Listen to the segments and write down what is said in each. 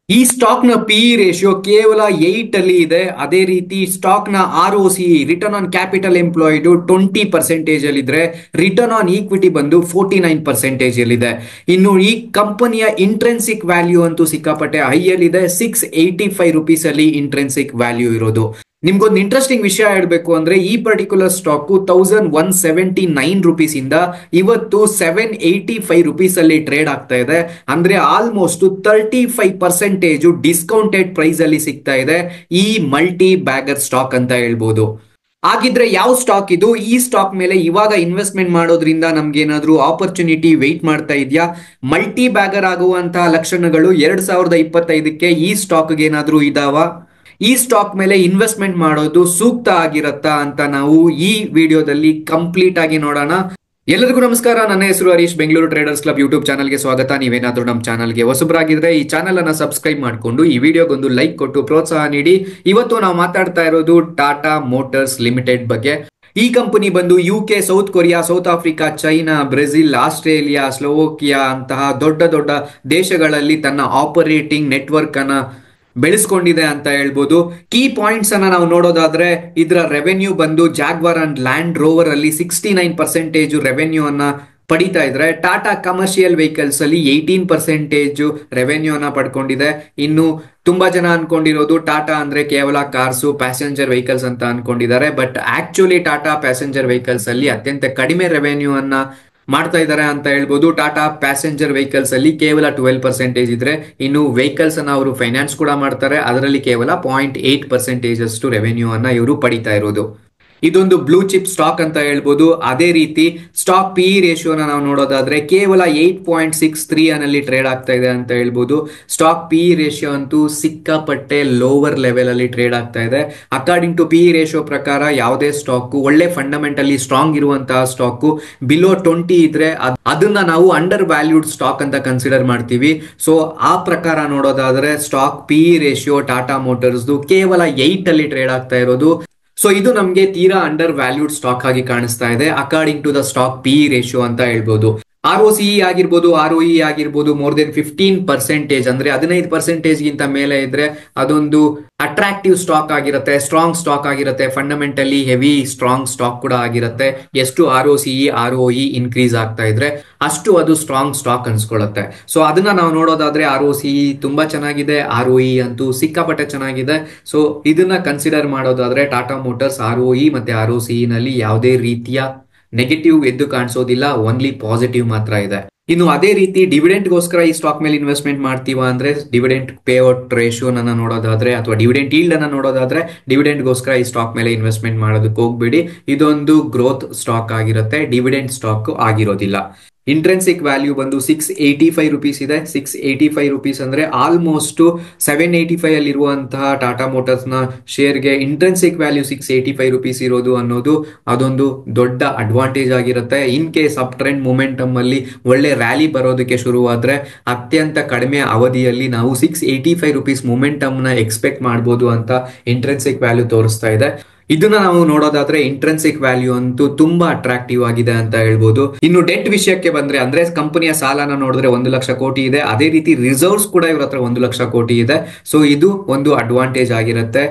ಈ ಸ್ಟಾಕ್ ನ P ratio ಕೇವಲ 8 ಅಲ್ಲಿ ಇದೆ. ಅದೇ ರೀತಿ ಸ್ಟಾಕ್ ನ R O C return on capital employed 20% ಅಲ್ಲಿ ಇದ್ರೆ, ರಿಟರ್ನ್ ಆನ್ ಈಕ್ವಿಟಿ ಬಂದು 49% ಅಲ್ಲಿ ಇದೆ. ಇನ್ನು ಈ ಕಂಪನಿಯ ಇಂಟ್ರೆನ್ಸಿಕ್ ವ್ಯಾಲ್ಯೂ ಅಂತೂ ಸಿಕ್ಕಾಪಟ್ಟೆ ಹೈ ಅಲ್ಲಿ ಇದೆ. ₹685 ಅಲ್ಲಿ ಇಂಟ್ರೆನ್ಸಿಕ್ ವ್ಯಾಲ್ಯೂ ಇರೋದು. ನಿಮ್ಗೊಂದು ಇಂಟ್ರೆಸ್ಟಿಂಗ್ ವಿಷಯ ಹೇಳ್ಬೇಕು ಅಂದ್ರೆ, ಈ ಪರ್ಟಿಕ್ಯುಲರ್ ಸ್ಟಾಕ್ ₹1179 ಇಂದ ಇವತ್ತು ₹785 ಅಲ್ಲಿ ಟ್ರೇಡ್ ಆಗ್ತಾ ಇದೆ. ಅಂದ್ರೆ ಆಲ್ಮೋಸ್ಟ್ 35% ಡಿಸ್ಕೌಂಟೆಡ್ ಪ್ರೈಸ್ ಅಲ್ಲಿ ಸಿಗ್ತಾ ಇದೆ ಈ ಮಲ್ಟಿ ಬ್ಯಾಗರ್ ಸ್ಟಾಕ್ ಅಂತ ಹೇಳ್ಬೋದು. ಹಾಗಿದ್ರೆ ಯಾವ ಸ್ಟಾಕ್ ಇದು? ಈ ಸ್ಟಾಕ್ ಮೇಲೆ ಇವಾಗ ಇನ್ವೆಸ್ಟ್ಮೆಂಟ್ ಮಾಡೋದ್ರಿಂದ ನಮ್ಗೆ ಏನಾದ್ರೂ ಆಪರ್ಚುನಿಟಿ ವೆಯ್ಟ್ ಮಾಡ್ತಾ ಇದೆಯಾ? ಮಲ್ಟಿ ಬ್ಯಾಗರ್ ಆಗುವಂತಹ ಲಕ್ಷಣಗಳು 2025ಕ್ಕೆ ಈ ಸ್ಟಾಕ್ಗೆ ಏನಾದ್ರೂ ಇದಾವ? ಈ ಸ್ಟಾಕ್ ಮೇಲೆ ಇನ್ವೆಸ್ಟ್ಮೆಂಟ್ ಮಾಡೋದು ಸೂಕ್ತ ಆಗಿರತ್ತಾ ಅಂತ ನಾವು ಈ ವಿಡಿಯೋದಲ್ಲಿ ಕಂಪ್ಲೀಟ್ ಆಗಿ ನೋಡೋಣ. ಎಲ್ಲರಿಗೂ ನಮಸ್ಕಾರ. ನನ್ನ ಹೆಸರು Harish. Bengaluru traders club YouTube ಚಾನಲ್ಗೆ ಸ್ವಾಗತ. ನೀವೇನಾದ್ರೂ ನಮ್ಮ ಚಾನಲ್ಗೆ ಹೊಸಬರಾಗಿದ್ರೆ ಈ ಚಾನಲ್ ಅನ್ನ ಸಬ್ಸ್ಕ್ರೈಬ್ ಮಾಡಿಕೊಂಡು ಈ ವಿಡಿಯೋಗೊಂದು ಲೈಕ್ ಕೊಟ್ಟು ಪ್ರೋತ್ಸಾಹ ನೀಡಿ. ಇವತ್ತು ನಾವು ಮಾತಾಡ್ತಾ ಇರೋದು ಟಾಟಾ ಮೋಟಾರ್ಸ್ ಲಿಮಿಟೆಡ್ ಬಗ್ಗೆ. ಈ ಕಂಪನಿ ಬಂದು UK, South Korea, South Africa, China, Brazil, Australia, Slovakia ಅಂತಹ ದೊಡ್ಡ ದೊಡ್ಡ ದೇಶಗಳಲ್ಲಿ ತನ್ನ ಆಪರೇಟಿಂಗ್ ನೆಟ್ವರ್ಕ್ ಅನ್ನ ಬೆಳೆಸ್ಕೊಂಡಿದೆ ಅಂತ ಹೇಳ್ಬೋದು. ಕೀ ಪಾಯಿಂಟ್ಸ್ ಅನ್ನ ನಾವು ನೋಡೋದಾದ್ರೆ, ಇದರ ರೆವೆನ್ಯೂ ಬಂದು ಜಾಗ್ವಾರ್ ಅಂಡ್ ಲ್ಯಾಂಡ್ ರೋವರ್ ಅಲ್ಲಿ 69% ರೆವೆನ್ಯೂ ಅನ್ನ ಪಡಿತಾ ಇದ್ರೆ, ಟಾಟಾ ಕಮರ್ಷಿಯಲ್ ವೆಹಿಕಲ್ಸ್ ಅಲ್ಲಿ 18% ರೆವೆನ್ಯೂ ಅನ್ನ ಪಡ್ಕೊಂಡಿದೆ. ಇನ್ನು ತುಂಬಾ ಜನ ಅನ್ಕೊಂಡಿರೋದು ಟಾಟಾ ಅಂದ್ರೆ ಕೇವಲ ಕಾರ್ಸು, ಪ್ಯಾಸೆಂಜರ್ ವೆಹಿಕಲ್ಸ್ ಅಂತ ಅನ್ಕೊಂಡಿದ್ದಾರೆ. But actually Tata passenger vehicles ಅಲ್ಲಿ ಅತ್ಯಂತ ಕಡಿಮೆ ರೆವೆನ್ಯೂ ಅನ್ನ ಮಾಡ್ತಾ ಇದ್ದಾರೆ ಅಂತ ಹೇಳ್ಬೋದು. ಟಾಟಾ ಪ್ಯಾಸೆಂಜರ್ ವೆಹಿಕಲ್ಸ್ ಅಲ್ಲಿ ಕೇವಲ 12% ಇದ್ರೆ, ಇನ್ನು ವೆಹಿಕಲ್ಸ್ ಅನ್ನ ಅವರು ಫೈನಾನ್ಸ್ ಕೂಡ ಮಾಡ್ತಾರೆ, ಅದರಲ್ಲಿ ಕೇವಲ 0.8% ಅಷ್ಟು ರೆವೆನ್ಯೂ ಅನ್ನ ಇವರು ಪಡಿತಾ ಇರೋದು. ಇದೊಂದು ಬ್ಲೂ ಚಿಪ್ ಸ್ಟಾಕ್ ಅಂತ ಹೇಳ್ಬೋದು. ಅದೇ ರೀತಿ ಸ್ಟಾಕ್ ಪಿ ರೇಷಿಯೋನ ನಾವು ನೋಡೋದಾದ್ರೆ ಕೇವಲ 8.63 ನಲ್ಲಿ ಟ್ರೇಡ್ ಆಗ್ತಾ ಇದೆ ಅಂತ ಹೇಳ್ಬೋದು. ಸ್ಟಾಕ್ ಪಿ ರೇಷಿಯೋ ಅಂತೂ ಸಿಕ್ಕಾಪಟ್ಟೆ ಲೋವರ್ ಲೆವೆಲ್ ಅಲ್ಲಿ ಟ್ರೇಡ್ ಆಗ್ತಾ ಇದೆ. ಅಕಾರ್ಡಿಂಗ್ ಟು ಪಿ ರೇಷಿಯೋ ಪ್ರಕಾರ ಯಾವುದೇ ಸ್ಟಾಕ್ ಒಳ್ಳೆ ಫಂಡಮೆಂಟಲಿ ಸ್ಟ್ರಾಂಗ್ ಇರುವಂತಹ ಸ್ಟಾಕ್ ಬಿಲೋ 20 ಇದ್ರೆ ಅದನ್ನ ನಾವು ಅಂಡರ್ ವ್ಯಾಲ್ಯೂಡ್ ಸ್ಟಾಕ್ ಅಂತ ಕನ್ಸಿಡರ್ ಮಾಡ್ತೀವಿ. ಸೊ ಆ ಪ್ರಕಾರ ನೋಡೋದಾದ್ರೆ stock P ratio Tata motors ಕೇವಲ 8 ಅಲ್ಲಿ ಟ್ರೇಡ್ ಆಗ್ತಾ ಇರೋದು. ಸೊ ಇದು ನಮ್ಗೆ ತೀರಾ ಅಂಡರ್ ವ್ಯಾಲ್ಯೂಡ್ ಸ್ಟಾಕ್ ಆಗಿ ಕಾಣಿಸ್ತಾ ಇದೆ according to the stock P ratio ಅಂತ ಹೇಳ್ಬೋದು. ROCE ಆಗಿರ್ಬೋದು, ROE ಆಗಿರ್ಬೋದು ಮೋರ್ ದೆನ್ 15% ಅಂದ್ರೆ 15% ಗಿಂತ ಮೇಲೆ ಇದ್ರೆ ಅದೊಂದು ಅಟ್ರಾಕ್ಟಿವ್ ಸ್ಟಾಕ್ ಆಗಿರುತ್ತೆ, ಸ್ಟ್ರಾಂಗ್ ಸ್ಟಾಕ್ ಆಗಿರುತ್ತೆ, ಫಂಡಮೆಂಟಲಿ ಹೆವಿ ಸ್ಟ್ರಾಂಗ್ ಸ್ಟಾಕ್ ಕೂಡ ಆಗಿರುತ್ತೆ. ಎಷ್ಟು ROCE, ROE ಇನ್ಕ್ರೀಸ್ ಆಗ್ತಾ ಇದ್ರೆ ಅಷ್ಟು ಅದು ಸ್ಟ್ರಾಂಗ್ ಸ್ಟಾಕ್ ಅನ್ಸ್ಕೊಳ್ಳುತ್ತೆ. ಸೊ ಅದನ್ನ ನಾವು ನೋಡೋದಾದ್ರೆ ROCE ತುಂಬಾ ಚೆನ್ನಾಗಿದೆ, ROE ಅಂತೂ ಸಿಕ್ಕಾಪಟ್ಟೆ ಚೆನ್ನಾಗಿದೆ. ಸೊ ಇದನ್ನ ಕನ್ಸಿಡರ್ ಮಾಡೋದಾದ್ರೆ ಟಾಟಾ ಮೋಟಾರ್ಸ್ ROE ಮತ್ತೆ ROCE ನಲ್ಲಿ ಯಾವುದೇ ರೀತಿಯ ನೆಗೆಟಿವ್ ಎದ್ದು ಕಾಣಿಸೋದಿಲ್ಲ, ಓನ್ಲಿ ಪಾಸಿಟಿವ್ ಮಾತ್ರ ಇದೆ. ಇನ್ನು ಅದೇ ರೀತಿ ಡಿವಿಡೆಂಡ್ಗೋಸ್ಕರ ಈ ಸ್ಟಾಕ್ ಮೇಲೆ ಇನ್ವೆಸ್ಟ್ಮೆಂಟ್ ಮಾಡ್ತೀವ ಅಂದ್ರೆ, ಡಿವಿಡೆಂಡ್ ಪೇಔಟ್ ರೇಷಿಯೋನ ನೋಡೋದಾದ್ರೆ ಅಥವಾ ಡಿವಿಡೆಂಡ್ ಈಲ್ಡ್ ಅನ್ನ ನೋಡೋದಾದ್ರೆ, ಡಿವಿಡೆಂಡ್ಗೋಸ್ಕರ ಈ ಸ್ಟಾಕ್ ಮೇಲೆ ಇನ್ವೆಸ್ಟ್ಮೆಂಟ್ ಮಾಡೋದಕ್ಕೆ ಹೋಗ್ಬೇಡಿ. ಇದೊಂದು ಗ್ರೋತ್ ಸ್ಟಾಕ್ ಆಗಿರುತ್ತೆ, ಡಿವಿಡೆಂಡ್ ಸ್ಟಾಕ್ ಆಗಿರೋದಿಲ್ಲ. ಇಂಟ್ರೆನ್ಸಿಕ್ ವ್ಯಾಲ್ಯೂ ಬಂದು ₹685 ಇದೆ. ₹685 ಅಂದ್ರೆ ಆಲ್ಮೋಸ್ಟ್ 785 ಅಲ್ಲಿ ಇರುವಂತಹ ಟಾಟಾ ಮೋಟಾರ್ಸ್ ನ ಶೇರ್ಗೆ ಇಂಟ್ರೆನ್ಸಿಕ್ ವ್ಯಾಲ್ಯೂ ₹685 ಇರೋದು ಅನ್ನೋದು ಅದೊಂದು ದೊಡ್ಡ ಅಡ್ವಾಂಟೇಜ್ ಆಗಿರುತ್ತೆ. In case up trend momentum ಅಲ್ಲಿ ಒಳ್ಳೆ ರ್ಯಾಲಿ ಬರೋದಕ್ಕೆ ಶುರುವಾದ್ರೆ ಅತ್ಯಂತ ಕಡಿಮೆ ಅವಧಿಯಲ್ಲಿ ನಾವು ₹685 ಮೊಮೆಂಟಮ್ ನ ಎಕ್ಸ್ಪೆಕ್ಟ್ ಮಾಡಬಹುದು ಅಂತ ಇಂಟ್ರೆನ್ಸಿಕ್ ವ್ಯಾಲ್ಯೂ ತೋರಿಸ್ತಾ ಇದೆ. ಇದನ್ನ ನಾವು ನೋಡೋದಾದ್ರೆ ಇಂಟ್ರೆನ್ಸಿಕ್ ವ್ಯಾಲ್ಯೂ ಅಂತೂ ತುಂಬಾ ಅಟ್ರಾಕ್ಟಿವ್ ಆಗಿದೆ ಅಂತ ಹೇಳ್ಬೋದು. ಇನ್ನು ಡೆಟ್ ವಿಷಯಕ್ಕೆ ಬಂದ್ರೆ, ಅಂದ್ರೆ ಕಂಪನಿಯ ಸಾಲನ ನೋಡಿದ್ರೆ 1 ಲಕ್ಷ ಕೋಟಿ ಇದೆ. ಅದೇ ರೀತಿ ರಿಸರ್ವ್ಸ್ ಕೂಡ ಇವ್ರ ಹತ್ರ 1 ಲಕ್ಷ ಕೋಟಿ ಇದೆ. ಸೊ ಇದು ಒಂದು ಅಡ್ವಾಂಟೇಜ್ ಆಗಿರುತ್ತೆ.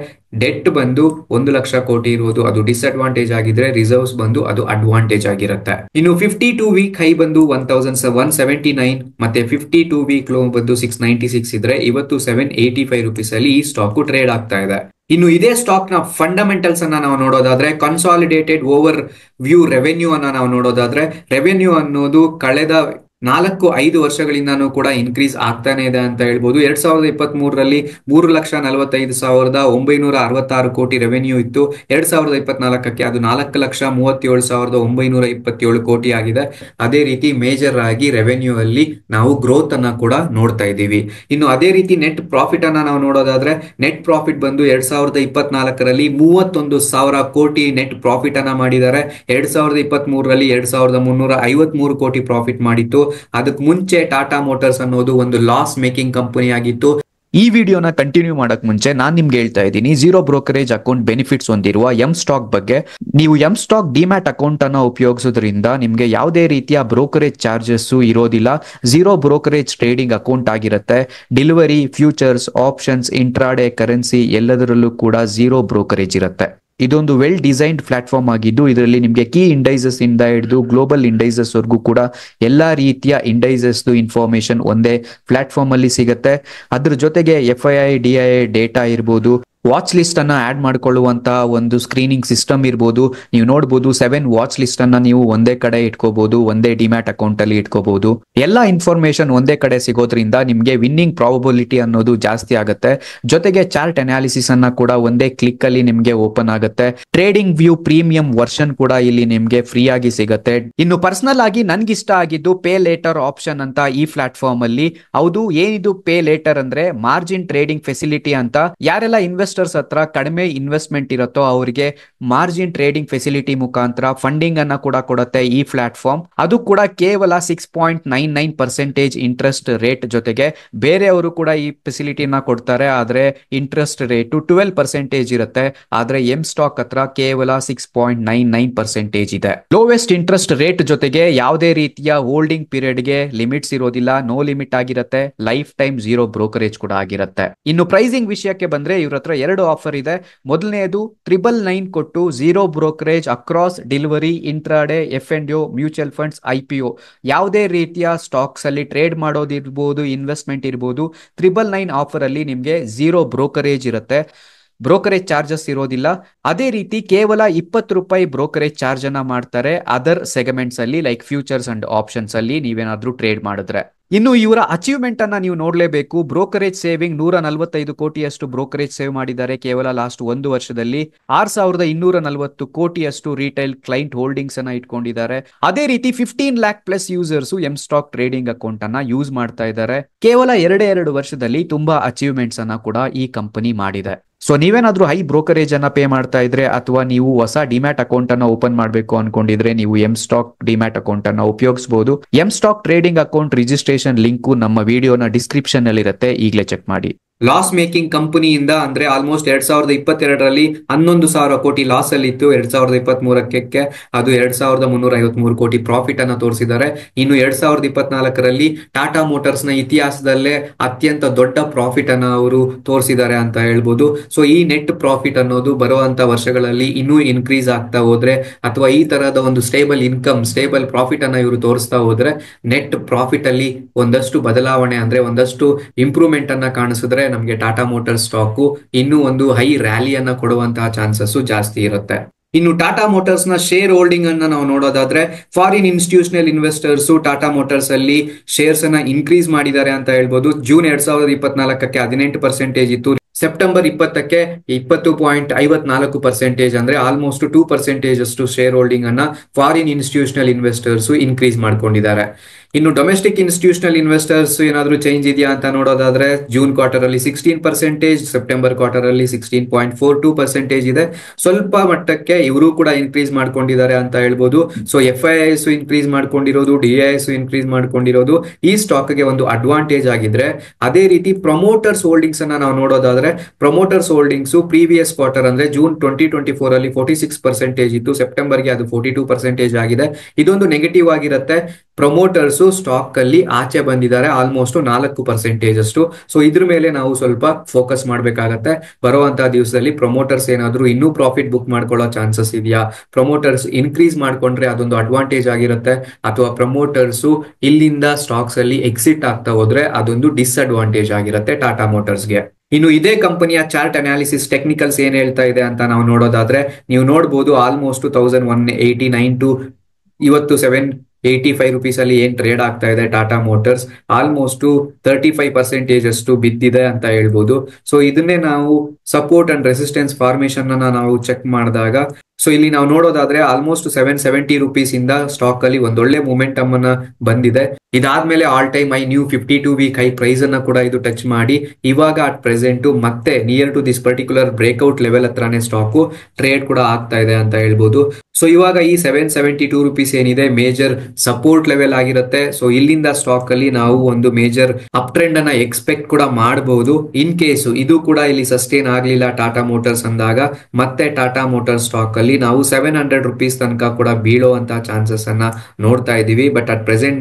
ಡೆಟ್ ಬಂದು 1 ಲಕ್ಷ ಕೋಟಿ ಇರುವುದು ಅದು ಡಿಸ್ಅಡ್ವಾಂಟೇಜ್ ಆಗಿದ್ರೆ, ರಿಸರ್ವ್ಸ್ ಬಂದು ಅದು ಅಡ್ವಾಂಟೇಜ್ ಆಗಿರುತ್ತೆ. ಇನ್ನು 52 ವೀಕ್ ಹೈ ಬಂದು 1179 ಮತ್ತೆ 52 ವೀಕ್ ಲೋ ಬಂದು 696 ಇದ್ರೆ, ಇವತ್ತು ₹785 ಅಲ್ಲಿ ಈ ಸ್ಟಾಕ್ ಟ್ರೇಡ್ ಆಗ್ತಾ ಇದೆ. ಇನ್ನು ಇದೇ ಸ್ಟಾಕ್ ನ ಫಂಡಮೆಂಟಲ್ಸ್ ಅನ್ನ ನಾವು ನೋಡೋದಾದ್ರೆ, ಕನ್ಸಾಲಿಡೇಟೆಡ್ ಓವರ್ ವ್ಯೂ ರೆವೆನ್ಯೂ ಅನ್ನ ನಾವು ನೋಡೋದಾದ್ರೆ, ರೆವೆನ್ಯೂ ಅನ್ನೋದು ಕಳೆದ 4-5 ವರ್ಷಗಳಿಂದಾನು ಕೂಡ ಇನ್ಕ್ರೀಸ್ ಆಗ್ತಾನೆ ಇದೆ ಅಂತ ಹೇಳ್ಬೋದು. 2023ರಲ್ಲಿ 3,45,966 ಕೋಟಿ ರೆವೆನ್ಯೂ ಇತ್ತು. 2024ಕ್ಕೆ ಅದು 4,37,927 ಕೋಟಿ ಆಗಿದೆ. ಅದೇ ರೀತಿ ಮೇಜರ್ ಆಗಿ ರೆವೆನ್ಯೂ ಅಲ್ಲಿ ನಾವು ಗ್ರೋತ್ ಅನ್ನ ಕೂಡ ನೋಡ್ತಾ ಇದ್ದೀವಿ. ಇನ್ನು ಅದೇ ರೀತಿ ನೆಟ್ ಪ್ರಾಫಿಟ್ ಅನ್ನ ನಾವು ನೋಡೋದಾದ್ರೆ, ನೆಟ್ ಪ್ರಾಫಿಟ್ ಬಂದು 2024ರಲ್ಲಿ 31,000 ಕೋಟಿ ನೆಟ್ ಪ್ರಾಫಿಟ್ ಅನ್ನ ಮಾಡಿದ್ದಾರೆ. 2023ರಲ್ಲಿ 2,353 ಕೋಟಿ ಪ್ರಾಫಿಟ್ ಮಾಡಿತ್ತು. ಅದಕ್ಕೆ ಮುಂಚೆ ಟಾಟಾ ಮೋಟಾರ್ಸ್ ಅನ್ನೋದು ಒಂದು ಲಾಸ್ ಮೇಕಿಂಗ್ ಕಂಪನಿ ಆಗಿತ್ತು. ಈ ವಿಡಿಯೋನ ಕಂಟಿನ್ಯೂ ಮಾಡಕ್ ಮುಂಚೆ ನಾನು ನಿಮ್ಗೆ ಹೇಳ್ತಾ ಇದ್ದೀನಿ ಝೀರೋ ಬ್ರೋಕರೇಜ್ ಅಕೌಂಟ್ ಬೆನಿಫಿಟ್ಸ್ ಹೊಂದಿರುವ ಎಂ ಸ್ಟಾಕ್ ಬಗ್ಗೆ. ನೀವು ಎಂ ಸ್ಟಾಕ್ ಡಿಮ್ಯಾಟ್ ಅಕೌಂಟ್ ಅನ್ನ ಉಪಯೋಗಿಸೋದ್ರಿಂದ ನಿಮ್ಗೆ ಯಾವುದೇ ರೀತಿಯ ಬ್ರೋಕರೇಜ್ ಚಾರ್ಜಸ್ ಇರೋದಿಲ್ಲ. ಝೀರೋ ಬ್ರೋಕರೇಜ್ ಟ್ರೇಡಿಂಗ್ ಅಕೌಂಟ್ ಆಗಿರುತ್ತೆ. Delivery, futures, options, intraday, currency ಎಲ್ಲದರಲ್ಲೂ ಕೂಡ ಝೀರೋ ಬ್ರೋಕರೇಜ್ ಇರುತ್ತೆ. ಇದೊಂದು ವೆಲ್ ಡಿಸೈನ್ಡ್ ಪ್ಲಾಟ್ಫಾರ್ಮ್ ಆಗಿದ್ದು ಇದರಲ್ಲಿ ನಿಮಗೆ ಕೀ ಇಂಡೈಸಸ್ ಇಂದ ಹಿಡಿದು ಗ್ಲೋಬಲ್ ಇಂಡೈಸಸ್ ವರ್ಗೂ ಕೂಡ ಎಲ್ಲಾ ರೀತಿಯ ಇಂಡೈಸಸ್ ಇನ್ಫಾರ್ಮೇಶನ್ ಒಂದೇ ಪ್ಲಾಟ್ಫಾರ್ಮ್ ಅಲ್ಲಿ ಸಿಗುತ್ತೆ. ಅದ್ರ ಜೊತೆಗೆ FII, DII ಡೇಟಾ ಇರ್ಬೋದು, ವಾಚ್ ಲಿಸ್ಟ್ ಅನ್ನ ಆಡ್ ಮಾಡ್ಕೊಳ್ಳುವಂತ ಒಂದು ಸ್ಕ್ರೀನಿಂಗ್ ಸಿಸ್ಟಮ್ ಇರ್ಬೋದು. ನೀವು ನೋಡಬಹುದು 7 ವಾಚ್ ಲಿಸ್ಟ್ ಅನ್ನ ನೀವು ಒಂದೇ ಕಡೆ ಇಟ್ಕೋಬಹುದು, ಒಂದೇ ಡಿಮ್ಯಾಟ್ ಅಕೌಂಟ್ ಅಲ್ಲಿ ಇಟ್ಕೋಬಹುದು. ಎಲ್ಲಾ ಇನ್ಫಾರ್ಮೇಶನ್ ಒಂದೇ ಕಡೆ ಸಿಗೋದ್ರಿಂದ ನಿಮ್ಗೆ ವಿನ್ನಿಂಗ್ ಪ್ರಾಬಬಿಲಿಟಿ ಅನ್ನೋದು ಜಾಸ್ತಿ ಆಗುತ್ತೆ. ಜೊತೆಗೆ ಚಾರ್ಟ್ ಅನಾಲಿಸಿಸ್ ಅನ್ನ ಕೂಡ ಒಂದೇ ಕ್ಲಿಕ್ ಅಲ್ಲಿ ನಿಮ್ಗೆ ಓಪನ್ ಆಗುತ್ತೆ. ಟ್ರೇಡಿಂಗ್ ವ್ಯೂ ಪ್ರೀಮಿಯಂ ವರ್ಷನ್ ಕೂಡ ಇಲ್ಲಿ ನಿಮ್ಗೆ ಫ್ರೀ ಆಗಿ ಸಿಗುತ್ತೆ. ಇನ್ನು ಪರ್ಸನಲ್ ಆಗಿ ನನ್ಗಿಷ್ಟ ಆಗಿದ್ದು ಪೇ ಲೇಟರ್ ಆಪ್ಷನ್ ಅಂತ ಈ ಪ್ಲಾಟ್ಫಾರ್ಮ್ ಅಲ್ಲಿ. ಹೌದು, ಏನಿದು ಪೇ ಲೇಟರ್ ಅಂದ್ರೆ ಮಾರ್ಜಿನ್ ಟ್ರೇಡಿಂಗ್ ಫೆಸಿಲಿಟಿ ಅಂತ. ಯಾರೆಲ್ಲ ಇನ್ವೆಸ್ಟರ್ಸ್ ಹತ್ರ ಕಡಿಮೆ ಇನ್ವೆಸ್ಟ್ಮೆಂಟ್ ಇರುತ್ತೋ ಅವರಿಗೆ ಮಾರ್ಜಿನ್ ಟ್ರೇಡಿಂಗ್ ಫೆಸಿಲಿಟಿ ಮುಖಾಂತರ ಫಂಡಿಂಗ್ ಅನ್ನ ಕೂಡ ಕೊಡುತ್ತೆ ಈ ಪ್ಲಾಟ್ಫಾರ್ಮ್. ಅದು ಕೂಡ ಕೇವಲ 6.99% ಇಂಟ್ರೆಸ್ಟ್ ರೇಟ್ ಜೊತೆಗೆ ಬೇರೆಯವರು ಕೂಡ ಈ ಫೆಸಿಲಿಟಿನ ಕೊಡ್ತಾರೆ. ಆದ್ರೆ ಇಂಟ್ರೆಸ್ಟ್ ರೇಟ್ 12% ಇರುತ್ತೆ. ಆದ್ರೆ ಎಂ ಸ್ಟಾಕ್ ಹತ್ರ ಕೇವಲ 6.99% ಇದೆ. ಲೋವೆಸ್ಟ್ ಇಂಟ್ರೆಸ್ಟ್ ರೇಟ್ ಜೊತೆಗೆ ಯಾವುದೇ ರೀತಿಯ ಹೋಲ್ಡಿಂಗ್ ಪೀರಿಯಡ್ ಗೆ ಲಿಮಿಟ್ಸ್ ಇರೋದಿಲ್ಲ, ನೋ ಲಿಮಿಟ್ ಆಗಿರುತ್ತೆ. ಲೈಫ್ ಟೈಮ್ ಝೀರೋ ಬ್ರೋಕರೇಜ್ ಕೂಡ ಆಗಿರುತ್ತೆ. ಇನ್ನು ಪ್ರೈಸಿಂಗ್ ವಿಷಯಕ್ಕೆ ಬಂದ್ರೆ ಇವ್ರ ಹತ್ರ 2 ಆಫರ್ ಇದೆ. ಮೊದಲನೆಯದು 999 ಕೊಟ್ಟು zero brokerage across delivery, intraday, FNO, mutual funds, IPO ಯಾವುದೇ ರೀತಿಯ ಸ್ಟಾಕ್ಸ್ ಅಲ್ಲಿ ಟ್ರೇಡ್ ಮಾಡೋದಿರ್ಬೋದು, ಇನ್ವೆಸ್ಟ್ಮೆಂಟ್ ಇರ್ಬೋದು. 999 ಆಫರ್ ಅಲ್ಲಿ ನಿಮ್ಗೆ ಝೀರೋ ಬ್ರೋಕರೇಜ್ ಇರುತ್ತೆ, ಬ್ರೋಕರೇಜ್ ಚಾರ್ಜಸ್ ಇರೋದಿಲ್ಲ. ಅದೇ ರೀತಿ ಕೇವಲ 20 ರೂಪಾಯಿ ಬ್ರೋಕರೇಜ್ ಚಾರ್ಜ್ ಅನ್ನ ಮಾಡ್ತಾರೆ ಅದರ್ ಸೆಗಮೆಂಟ್ಸ್ ಅಲ್ಲಿ, ಲೈಕ್ ಫ್ಯೂಚರ್ಸ್ ಅಂಡ್ ಆಪ್ಷನ್ಸ್ ಅಲ್ಲಿ ನೀವೇನಾದ್ರೂ ಟ್ರೇಡ್ ಮಾಡಿದ್ರೆ. ಇನ್ನು ಇವರ ಅಚೀವ್ಮೆಂಟ್ ಅನ್ನ ನೀವು ನೋಡಲೇಬೇಕು. ಬ್ರೋಕರೇಜ್ ಸೇವಿಂಗ್ 145 ಕೋಟಿಯಷ್ಟು ಬ್ರೋಕರೇಜ್ ಸೇವ್ ಮಾಡಿದ್ದಾರೆ ಕೇವಲ ಲಾಸ್ಟ್ 1 ವರ್ಷದಲ್ಲಿ. 6240 ಕೋಟಿಯಷ್ಟು ರಿಟೈಲ್ ಕ್ಲೈಂಟ್ ಹೋಲ್ಡಿಂಗ್ಸ್ ಅನ್ನ ಇಟ್ಕೊಂಡಿದ್ದಾರೆ. ಅದೇ ರೀತಿ 15 lac plus users M stock trading account ಅನ್ನ ಯೂಸ್ ಮಾಡ್ತಾ ಇದ್ದಾರೆ. ಕೇವಲ 2 ವರ್ಷದಲ್ಲಿ ತುಂಬಾ ಅಚೀವ್ಮೆಂಟ್ಸ್ ಅನ್ನ ಕೂಡ ಈ ಕಂಪನಿ ಮಾಡಿದೆ. ಸೊ ನೀವೇನಾದ್ರೂ ಹೈ ಬ್ರೋಕರೇಜ್ ಅನ್ನ ಪೇ ಮಾಡ್ತಾ ಇದ್ರೆ ಅಥವಾ ನೀವು ಹೊಸ ಡಿಮ್ಯಾಟ್ ಅಕೌಂಟ್ ಅನ್ನ ಓಪನ್ ಮಾಡಬೇಕು ಅನ್ಕೊಂಡಿದ್ರೆ ನೀವು ಎಂ ಸ್ಟಾಕ್ ಡಿಮ್ಯಾಟ್ ಅಕೌಂಟ್ ಅನ್ನ ಉಪಯೋಗಿಸಬಹುದು. M stock trading account registration link ನಮ್ಮ ವಿಡಿಯೋನ ಡಿಸ್ಕ್ರಿಪ್ಷನ್ ಅಲ್ಲಿ ಇರುತ್ತೆ, ಈಗಲೇ ಚೆಕ್ ಮಾಡಿ. ಲಾಸ್ ಮೇಕಿಂಗ್ ಕಂಪನಿಯಿಂದ ಅಂದ್ರೆ ಆಲ್ಮೋಸ್ಟ್ 2022ರಲ್ಲಿ 11,000 ಕೋಟಿ ಲಾಸ್ ಅಲ್ಲಿ ಇತ್ತು. 2023ಕ್ಕೆ ಅದು 2,353 ಕೋಟಿ ಪ್ರಾಫಿಟ್ ಅನ್ನ ತೋರಿಸಿದ್ದಾರೆ. ಇನ್ನು 2024ರಲ್ಲಿ ಟಾಟಾ ಮೋಟಾರ್ಸ್ ನ ಇತಿಹಾಸದಲ್ಲೇ ಅತ್ಯಂತ ದೊಡ್ಡ ಪ್ರಾಫಿಟ್ ಅನ್ನ ಅವರು ತೋರಿಸಿದ್ದಾರೆ ಅಂತ ಹೇಳ್ಬೋದು. ಸೊ ಈ ನೆಟ್ ಪ್ರಾಫಿಟ್ ಅನ್ನೋದು ಬರುವಂತ ವರ್ಷಗಳಲ್ಲಿ ಇನ್ನೂ ಇನ್ಕ್ರೀಸ್ ಆಗ್ತಾ ಹೋದ್ರೆ ಅಥವಾ ಈ ತರಹದ ಒಂದು ಸ್ಟೇಬಲ್ ಇನ್ಕಮ್, ಸ್ಟೇಬಲ್ ಪ್ರಾಫಿಟ್ ಅನ್ನ ಇವರು ತೋರಿಸ್ತಾ ಹೋದ್ರೆ ನೆಟ್ ಪ್ರಾಫಿಟ್ ಅಲ್ಲಿ ಒಂದಷ್ಟು ಬದಲಾವಣೆ ಅಂದ್ರೆ ಒಂದಷ್ಟು ಇಂಪ್ರೂವ್ಮೆಂಟ್ ಅನ್ನ ಕಾಣಿಸಿದ್ರೆ ನಮಗೆ ಟಾಟಾ ಮೋಟಾರ್ಸ್ ಸ್ಟಾಕ್ ಇನ್ನೂ ಒಂದು ಹೈ ರ್ಯಾಲಿಯನ್ನ ಕೊಡುವಂತಹ ಚಾನ್ಸಸ್ ಜಾಸ್ತಿ ಇರುತ್ತೆ. ಇನ್ನು ಟಾಟಾ ಮೋಟಾರ್ಸ್ ನ ಶೇರ್ ಹೋಲ್ಡಿಂಗ್ ಅನ್ನ ನಾವು ನೋಡೋದಾದ್ರೆ foreign institutional investors Tata motors ಅಲ್ಲಿ ಶೇರ್ಸ್ ಅನ್ನ ಇನ್ಕ್ರೀಸ್ ಮಾಡಿದ್ದಾರೆ ಅಂತ ಹೇಳ್ಬೋದು. ಜೂನ್ 2024ಕ್ಕೆ 18% ಇತ್ತು. ಸೆಪ್ಟೆಂಬರ್ 20ಕ್ಕೆ 20.54% ಅಂದ್ರೆ ಆಲ್ಮೋಸ್ಟ್ 2% ಅಷ್ಟು ಶೇರ್ ಹೋಲ್ಡಿಂಗ್ ಅನ್ನ ಫಾರಿನ್ ಇನ್ಸ್ಟಿಟ್ಯೂಷನಲ್ ಇನ್ವೆಸ್ಟರ್ಸ್ ಇನ್ಕ್ರೀಸ್ ಮಾಡ್ಕೊಂಡಿದ್ದಾರೆ. ಇನ್ನು ಡೊಮೆಸ್ಟಿಕ್ ಇನ್ಸ್ಟಿಟ್ಯೂಷನಲ್ ಇನ್ವೆಸ್ಟರ್ಸ್ ಏನಾದ್ರೂ ಚೇಂಜ್ ಇದೆಯಾ ಅಂತ ನೋಡೋದಾದ್ರೆ ಜೂನ್ ಕ್ವಾರ್ಟರ್ ಅಲ್ಲಿ 16%, ಸೆಪ್ಟೆಂಬರ್ ಕ್ವಾರ್ಟರ್ ಅಲ್ಲಿ 16.42% ಇದೆ. ಸ್ವಲ್ಪ ಮಟ್ಟಕ್ಕೆ ಇವರು ಕೂಡ ಇನ್ಕ್ರೀಸ್ ಮಾಡ್ಕೊಂಡಿದ್ದಾರೆ ಅಂತ ಹೇಳ್ಬೋದು. ಸೊ FIIs ಇನ್ಕ್ರೀಸ್ ಮಾಡ್ಕೊಂಡಿರೋದು, DIIs ಇನ್ಕ್ರೀಸ್ ಮಾಡ್ಕೊಂಡಿರೋದು ಈ ಸ್ಟಾಕ್ ಗೆ ಒಂದು ಅಡ್ವಾಂಟೇಜ್ ಆಗಿದ್ರೆ, ಅದೇ ರೀತಿ ಪ್ರಮೋಟರ್ಸ್ ಹೋಲ್ಡಿಂಗ್ಸ್ ಅನ್ನ ನಾವು ನೋಡೋದಾದ್ರೆ ಪ್ರಮೋಟರ್ಸ್ ಹೋಲ್ಡಿಂಗ್ಸ್ ಪ್ರೀವಿಯಸ್ ಕ್ವಾರ್ಟರ್ ಅಂದ್ರೆ ಜೂನ್ 2024 ಅಲ್ಲಿ 46% ಇತ್ತು. ಸೆಪ್ಟೆಂಬರ್ಗೆ ಅದು 42% ಆಗಿದೆ. ಇದೊಂದು ನೆಗೆಟಿವ್ ಆಗಿರುತ್ತೆ. ಪ್ರಮೋಟರ್ಸ್ ಸ್ಟಾಕ್ ಅಲ್ಲಿ ಆಚೆ ಬಂದಿದ್ದಾರೆ ಆಲ್ಮೋಸ್ಟ್ 4% ಅಷ್ಟು. ಸೊ ಇದ್ರ ಮೇಲೆ ನಾವು ಸ್ವಲ್ಪ ಫೋಕಸ್ ಮಾಡ್ಬೇಕಾಗತ್ತೆ. ಬರುವಂತಹ ದಿವಸದಲ್ಲಿ ಪ್ರಮೋಟರ್ಸ್ ಏನಾದ್ರೂ ಇನ್ನೂ ಪ್ರಾಫಿಟ್ ಬುಕ್ ಮಾಡ್ಕೊಳ್ಳೋ ಚಾನ್ಸಸ್ ಇದೆಯಾ, ಪ್ರಮೋಟರ್ಸ್ ಇನ್ಕ್ರೀಸ್ ಮಾಡ್ಕೊಂಡ್ರೆ ಅದೊಂದು ಅಡ್ವಾಂಟೇಜ್ ಆಗಿರುತ್ತೆ, ಅಥವಾ ಪ್ರಮೋಟರ್ಸ್ ಇಲ್ಲಿಂದ ಸ್ಟಾಕ್ಸ್ ಅಲ್ಲಿ ಎಕ್ಸಿಟ್ ಆಗ್ತಾ ಹೋದ್ರೆ ಅದೊಂದು ಡಿಸ್ಅಡ್ವಾಂಟೇಜ್ ಆಗಿರುತ್ತೆ ಟಾಟಾ ಮೋಟಾರ್ಸ್ಗೆ. ಇನ್ನು ಇದೇ ಕಂಪನಿಯ ಚಾರ್ಟ್ ಅನಾಲಿಸಿಸ್ ಟೆಕ್ನಿಕಲ್ಸ್ ಏನ್ ಹೇಳ್ತಾ ಇದೆ ಅಂತ ನಾವು ನೋಡೋದಾದ್ರೆ ನೀವು ನೋಡಬಹುದು ಆಲ್ಮೋಸ್ಟ್ 1189 ಟು ಇವತ್ತು 785 ರುಪೀಸ್ ಅಲ್ಲಿ ಏನ್ ಟ್ರೇಡ್ ಆಗ್ತಾ ಇದೆ ಟಾಟಾ ಮೋಟಾರ್ಸ್, ಆಲ್ಮೋಸ್ಟ್ 35% ಅಷ್ಟು ಬಿದ್ದಿದೆ ಅಂತ ಹೇಳ್ಬೋದು. ಸೊ ಇದನ್ನೇ ನಾವು ಸಪೋರ್ಟ್ ಅಂಡ್ ರೆಸಿಸ್ಟೆನ್ಸ್ ಫಾರ್ಮೇಶನ್ ಅನ್ನ ನಾವು ಚೆಕ್ ಮಾಡಿದಾಗ ಸೊ ಇಲ್ಲಿ ನಾವು ನೋಡೋದಾದ್ರೆ ಆಲ್ಮೋಸ್ಟ್ 770 ರುಪೀಸ್ ಇಂದ ಸ್ಟಾಕ್ ಅಲ್ಲಿ ಒಂದೊಳ್ಳೆ ಮೊಮೆಂಟಮ್ ಅನ್ನ ಬಂದಿದೆ. ಇದಾದ್ಮೇಲೆ all time high new 52 week high price ಅನ್ನ ಕೂಡ ಇದು ಟಚ್ ಮಾಡಿ ಇವಾಗ ಅಟ್ ಪ್ರೆಸೆಂಟ್ ಮತ್ತೆ near to this particular breakout level ಹತ್ರನೇ ಸ್ಟಾಕ್ ಟ್ರೇಡ್ ಕೂಡ ಆಗ್ತಾ ಇದೆ ಅಂತ ಹೇಳ್ಬೋದು. ಸೊ ಇವಾಗ ಈ 772 rupees ಏನಿದೆ ಮೇಜರ್ ಸಪೋರ್ಟ್ ಲೆವೆಲ್ ಆಗಿರುತ್ತೆ. ಸೊ ಇಲ್ಲಿಂದ ಸ್ಟಾಕ್ ಅಲ್ಲಿ ನಾವು ಒಂದು ಮೇಜರ್ ಅಪ್ ಟ್ರೆಂಡ್ ಅನ್ನ ಎಕ್ಸ್ಪೆಕ್ಟ್ ಕೂಡ ಮಾಡಬಹುದು. ಇನ್ ಕೇಸ್ ಇದು ಕೂಡ ಇಲ್ಲಿ ಸಸ್ಟೈನ್ ಆಗ್ಲಿಲ್ಲ ಟಾಟಾ ಮೋಟಾರ್ಸ್ ಅಂದಾಗ ಮತ್ತೆ ಟಾಟಾ ಮೋಟಾರ್ಸ್ ಸ್ಟಾಕ್ ಅಲ್ಲಿ ನಾವು 700 rupees ತನಕ ಕೂಡ ಬೀಳುವಂತಹ ಚಾನ್ಸಸ್ ಅನ್ನ ನೋಡ್ತಾ ಇದೀವಿ. ಬಟ್ ಅಟ್ ಪ್ರೆಸೆಂಟ್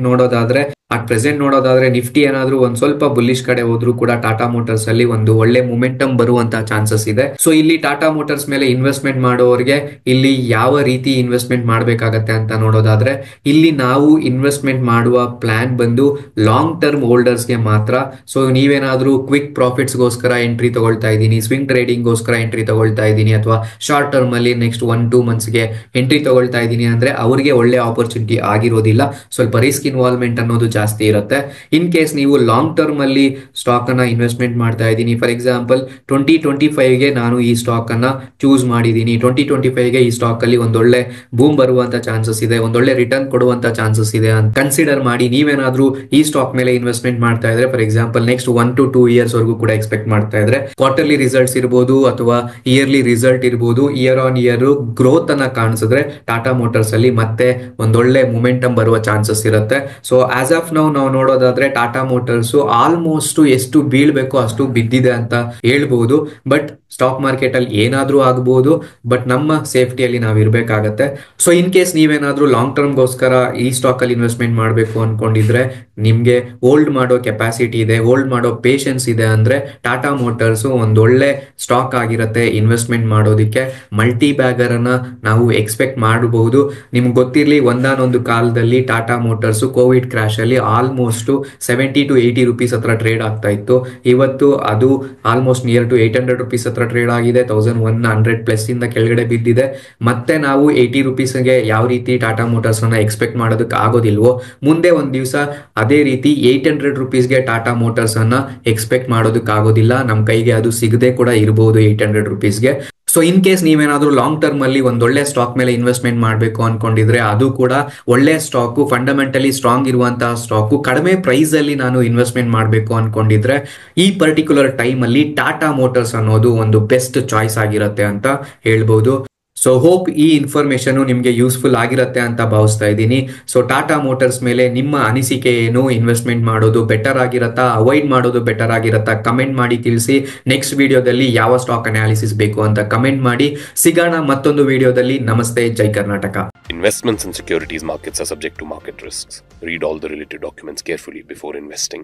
ನೋಡೋದಾದ್ರೆ ನಿಫ್ಟಿ ಏನಾದ್ರೂ ಒಂದ್ ಸ್ವಲ್ಪ ಬುಲ್ಲಿಶ್ ಕಡೆ ಹೋದ್ರೂ ಕೂಡ ಟಾಟಾ ಮೋಟಾರ್ಸ್ ಅಲ್ಲಿ ಒಂದು ಒಳ್ಳೆ ಮೊಮೆಂಟಮ್ ಬರುವಂತಹ ಚಾನ್ಸಸ್ ಇದೆ. ಸೊ ಇಲ್ಲಿ ಟಾಟಾ ಮೋಟಾರ್ಸ್ ಮೇಲೆ ಇನ್ವೆಸ್ಟ್ಮೆಂಟ್ ಮಾಡೋರಿಗೆ ಇಲ್ಲಿ ಯಾವ ರೀತಿ ಇನ್ವೆಸ್ಟ್ಮೆಂಟ್ ಮಾಡಬೇಕಾಗತ್ತೆ ಅಂತ ನೋಡೋದಾದ್ರೆ ಇಲ್ಲಿ ನಾವು ಇನ್ವೆಸ್ಟ್ಮೆಂಟ್ ಮಾಡುವ ಪ್ಲಾನ್ ಬಂದು ಲಾಂಗ್ ಟರ್ಮ್ ಹೋಲ್ಡರ್ಸ್ಗೆ ಮಾತ್ರ. ಸೊ ನೀವೇನಾದ್ರೂ ಕ್ವಿಕ್ ಪ್ರಾಫಿಟ್ಸ್ ಗೋಸ್ಕರ ಎಂಟ್ರಿ ತಗೊಳ್ತಾ ಇದ್ದೀನಿ, ಸ್ವಿಂಗ್ ಟ್ರೇಡಿಂಗ್ ಗೋಸ್ಕರ ಎಂಟ್ರಿ ತಗೊಳ್ತಾ ಇದ್ದೀನಿ, ಅಥವಾ ಶಾರ್ಟ್ ಟರ್ಮ್ ಅಲ್ಲಿ ನೆಕ್ಸ್ಟ್ 1-2 ಮಂತ್ಸ್ಗೆ ಎಂಟ್ರಿ ತಗೊಳ್ತಾ ಇದ್ದೀನಿ ಅಂದ್ರೆ ಅವರಿಗೆ ಒಳ್ಳೆ ಆಪರ್ಚುನಿಟಿ ಆಗಿರೋದಿಲ್ಲ. ಸ್ವಲ್ಪ ರಿಸ್ಕ್ ಇನ್ವಾಲ್ವ್ಮೆಂಟ್ ಅನ್ನೋದು ಜಾಸ್ತಿ ಇರುತ್ತೆ. ಇನ್ ಕೇಸ್ ನೀವು ಲಾಂಗ್ ಟರ್ಮ್ ಅಲ್ಲಿ ಸ್ಟಾಕ್ ಅನ್ನ ಇನ್ವೆಸ್ಟ್ಮೆಂಟ್ ಮಾಡ್ತಾ ಇದ್ದೀನಿ, ಫಾರ್ ಎಕ್ಸಾಂಪಲ್ 2025ಗೆ ನಾನು ಈ ಸ್ಟಾಕ್ ಅನ್ನ ಚೂಸ್ ಮಾಡಿದ್ದೀನಿ, 2025ಗೆ ಈ ಸ್ಟಾಕ್ ಅಲ್ಲಿ ಒಂದೊಳ್ಳೆ ಬೂಮ್ ಬರುವಂತ ಚಾನ್ಸಸ್ ಇದೆ, ಒಂದೊಳ್ಳೆ ರಿಟರ್ನ್ ಕೊಡುವಂತ ಚಾನ್ಸಸ್ ಇದೆ ಅಂತ ಕನ್ಸಿಡರ್ ಮಾಡಿ ನೀವೇನಾದ್ರೂ ಈ ಸ್ಟಾಕ್ ಮೇಲೆ ಇನ್ವೆಸ್ಟ್ಮೆಂಟ್ ಮಾಡ್ತಾ ಇದ್ರೆ, for example next 1 to 2 years ವರೆಗೂ ಕೂಡ ಎಕ್ಸ್ಪೆಕ್ಟ್ ಮಾಡ್ತಾ ಇದ್ರೆ ಕ್ವಾರ್ಟರ್ಲಿ ರಿಸಲ್ಟ್ಸ್ ಇರಬಹುದು ಅಥವಾ ಇಯರ್ಲಿ ರಿಸಲ್ಟ್ ಇರಬಹುದು, ಇಯರ್ ಆನ್ ಇಯರ್ ಗ್ರೋತ್ ಅನ್ನ ಕಾಣಿಸಿದ್ರೆ ಟಾಟಾ ಮೋಟಾರ್ಸ್ ಅಲ್ಲಿ ಮತ್ತೆ ಒಂದೊಳ್ಳೆ ಮೊಮೆಂಟಮ್ ಬರುವ ಚಾನ್ಸಸ್ ಇರುತ್ತೆ. ಸೊ ಆಸ್ ಆಫ್ ನಾವು ನೋಡೋದಾದ್ರೆ ಟಾಟಾ ಮೋಟಾರ್ಸ್ ಆಲ್ಮೋಸ್ಟ್ ಎಷ್ಟು ಬೀಳ್ಬೇಕು ಅಷ್ಟು ಬಿದ್ದಿದೆ ಅಂತ ಹೇಳ್ಬಹುದು. ಬಟ್ ಸ್ಟಾಕ್ ಮಾರ್ಕೆಟ್ ಅಲ್ಲಿ ಏನಾದ್ರೂ ಆಗಬಹುದು, ಬಟ್ ನಮ್ಮ ಸೇಫ್ಟಿಯಲ್ಲಿ ನಾವು ಇರಬೇಕಾಗತ್ತೆ. ಸೊ ಇನ್ ಕೇಸ್ ನೀವೇನಾದ್ರೂ ಲಾಂಗ್ ಟರ್ಮ್ ಗೋಸ್ಕರ ಈ ಸ್ಟಾಕ್ ಅಲ್ಲಿ ಇನ್ವೆಸ್ಟ್ಮೆಂಟ್ ಮಾಡಬೇಕು ಅನ್ಕೊಂಡಿದ್ರೆ, ನಿಮ್ಗೆ ಹೋಲ್ಡ್ ಮಾಡೋ ಕೆಪಾಸಿಟಿ ಇದೆ, ಹೋಲ್ಡ್ ಮಾಡೋ ಪೇಷನ್ಸ್ ಇದೆ ಅಂದ್ರೆ ಟಾಟಾ ಮೋಟಾರ್ಸ್ ಒಂದೊಳ್ಳೆ ಸ್ಟಾಕ್ ಆಗಿರುತ್ತೆ ಇನ್ವೆಸ್ಟ್ಮೆಂಟ್ ಮಾಡೋದಕ್ಕೆ. ಮಲ್ಟಿ ಬ್ಯಾಗರ್ ಅನ್ನ ನಾವು ಎಕ್ಸ್ಪೆಕ್ಟ್ ಮಾಡಬಹುದು. ನಿಮ್ಗೆ ಗೊತ್ತಿರ್ಲಿ, ಒಂದಾನೊಂದು ಕಾಲದಲ್ಲಿ ಟಾಟಾ ಮೋಟಾರ್ಸ್ ಕೋವಿಡ್ ಕ್ರಾಶ್ ಅಲ್ಲಿ ಆಲ್ಮೋಸ್ಟ್ 70 to 80 rupees ಹತ್ರ ಟ್ರೇಡ್ ಆಗ್ತಾ ಇತ್ತು. ಇವತ್ತು ಅದು ಆಲ್ಮೋಸ್ಟ್ ನಿಯರ್ ಟು 800 rupees ಹತ್ರ ಟ್ರೇಡ್ ಆಗಿದೆ, 1100+ ಇಂದ ಕೆಳಗಡೆ ಬಿದ್ದಿದೆ. ಮತ್ತೆ ನಾವು 80 rupeesಗೆ ಯಾವ ರೀತಿ ಟಾಟಾ ಮೋಟಾರ್ಸ್ ಅನ್ನ ಎಕ್ಸ್ಪೆಕ್ಟ್ ಮಾಡೋದಕ್ಕೆ ಆಗೋದಿಲ್ವೋ, ಮುಂದೆ ಒಂದ್ ದಿವಸ ಅದೇ ರೀತಿ 800 rupeesಗೆ ಟಾಟಾ ಮೋಟಾರ್ಸ್ ಅನ್ನ ಎಕ್ಸ್ಪೆಕ್ಟ್ ಮಾಡೋದಕ್ಕೆ ಆಗೋದಿಲ್ಲ. ನಮ್ ಕೈಗೆ ಅದು ಸಿಗದೆ ಕೂಡ ಇರಬಹುದು 800 rupeesಗೆ. ಸೊ ಇನ್ ಕೇಸ್ ನೀವೇನಾದ್ರೂ ಲಾಂಗ್ ಟರ್ಮ್ ಅಲ್ಲಿ ಒಂದೊಳ್ಳೆ ಸ್ಟಾಕ್ ಮೇಲೆ ಇನ್ವೆಸ್ಟ್ಮೆಂಟ್ ಮಾಡಬೇಕು ಅನ್ಕೊಂಡಿದ್ರೆ, ಅದು ಕೂಡ ಒಳ್ಳೆ ಸ್ಟಾಕ್, ಫಂಡಮೆಂಟಲಿ ಸ್ಟ್ರಾಂಗ್ ಇರುವಂತಹ ಸ್ಟಾಕ್, ಕಡಿಮೆ ಪ್ರೈಸ್ ಅಲ್ಲಿ ನಾನು ಇನ್ವೆಸ್ಟ್ಮೆಂಟ್ ಮಾಡಬೇಕು ಅನ್ಕೊಂಡಿದ್ರೆ ಈ ಪರ್ಟಿಕ್ಯುಲರ್ ಟೈಮ್ ಅಲ್ಲಿ ಟಾಟಾ ಮೋಟಾರ್ಸ್ ಅನ್ನೋದು ಒಂದು ಬೆಸ್ಟ್ ಚಾಯ್ಸ್ ಆಗಿರುತ್ತೆ ಅಂತ ಹೇಳ್ಬಹುದು. ಸೊ ಹೋಪ್ ಈ ಇನ್ಫಾರ್ಮೇಶನ್ ನಿಮಗೆ ಯೂಸ್ಫುಲ್ ಆಗಿರುತ್ತೆ ಅಂತ ಭಾವಿಸ್ತಾ ಇದ್ದೀನಿ. ಸೊ ಟಾಟಾ ಮೋಟಾರ್ಸ್ ಮೇಲೆ ನಿಮ್ಮ ಅನಿಸಿಕೆ ಏನು? ಇನ್ವೆಸ್ಟ್ಮೆಂಟ್ ಮಾಡೋದು ಬೆಟರ್ ಆಗಿರತ್ತಾ, ಅವಾಯ್ಡ್ ಮಾಡೋದು ಬೆಟರ್ ಆಗಿರತ್ತಾ? ಕಮೆಂಟ್ ಮಾಡಿ ತಿಳಿಸಿ. ನೆಕ್ಸ್ಟ್ ವಿಡಿಯೋದಲ್ಲಿ ಯಾವ ಸ್ಟಾಕ್ ಅನಾಲಿಸಿಸ್ ಬೇಕು ಅಂತ ಕಮೆಂಟ್ ಮಾಡಿ. ಸಿಗೋಣ ಮತ್ತೊಂದು ವಿಡಿಯೋದಲ್ಲಿ. ನಮಸ್ತೆ, ಜೈ Karnataka. Investments in securities markets are subject to market risks. Read all the related documents carefully before investing.